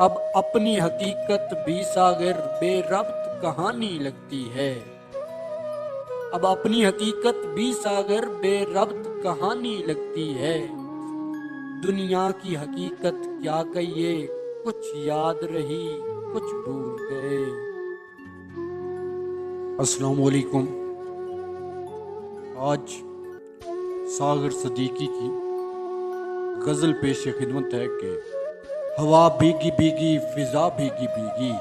अब अपनी हकीकत भी सागर बेरब्त कहानी लगती है। अब अपनी हकीकत भी सागर बेरब्त कहानी लगती है। दुनिया की हकीकत क्या कहिए, कुछ याद रही कुछ भूल गए। अस्सलाम वालेकुम। आज सागर सदीकी की गजल पेश खिदमत है कि हवा भीगी भीगी फिजा भीगी भीगी,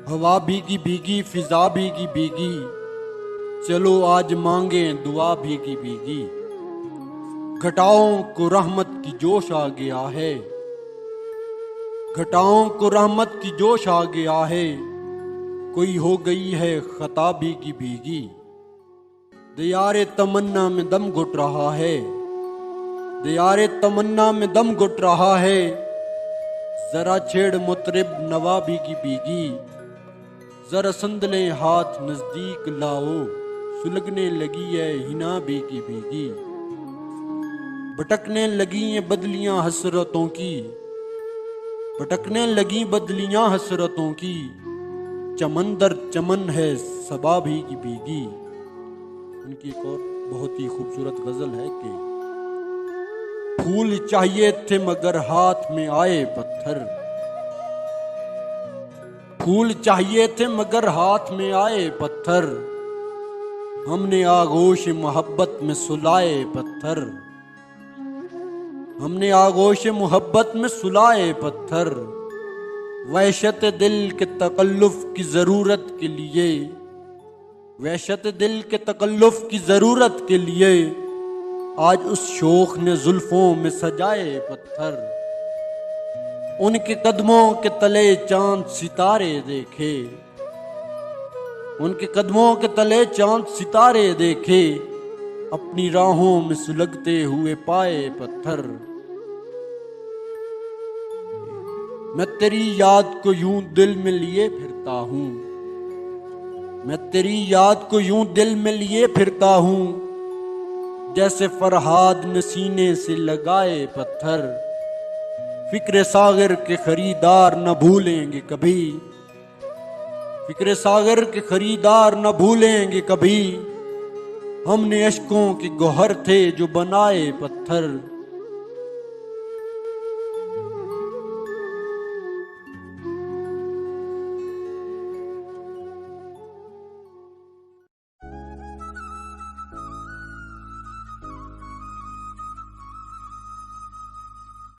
हवा भीगी भीगी फिजा भीगी भीगी, चलो आज मांगे दुआ भीगी भीगी। घटाओं को रहमत की जोश आ गया है, घटाओं को रहमत की जोश आ गया है, कोई हो गई है खता भीगी भीगी। दियारे तमन्ना में दम घुट रहा है, दियारे तमन्ना में दम घुट रहा है, जरा छेड़ मुतरिब नवा भीगी भीगी। जरा संदले हाथ नजदीक लाओ, सुलगने लगी है हिना भीगी भीगी। भटकने लगी हैं बदलियां हसरतों की, भटकने लगी बदलियां हसरतों की, चमन दर चमन है सबा भीगी भीगी। उनकी एक और बहुत ही खूबसूरत गजल है कि फूल चाहिए थे मगर हाथ में आए पत्थर, फूल चाहिए थे मगर हाथ में आए पत्थर, हमने आगोश मोहब्बत में सुलाए पत्थर, हमने आगोश मोहब्बत में सुलाए पत्थर। वहशत दिल के तकल्लुफ की जरूरत के लिए, वहशत दिल के तकल्लुफ की जरूरत के लिए, आज उस शोख ने जुल्फों में सजाए पत्थर। उनके कदमों के तले चांद सितारे देखे, उनके कदमों के तले चांद सितारे देखे, अपनी राहों में सुलगते हुए पाए पत्थर। मैं तेरी याद को यूं दिल में लिए फिरता हूं, मैं तेरी याद को यूं दिल में लिए फिरता हूं, जैसे फरहाद ने सीने से लगाए पत्थर। फिक्र सागर के खरीदार न भूलेंगे कभी, फिक्र सागर के खरीदार न भूलेंगे कभी, हमने अश्कों के गौहर थे जो बनाए पत्थर।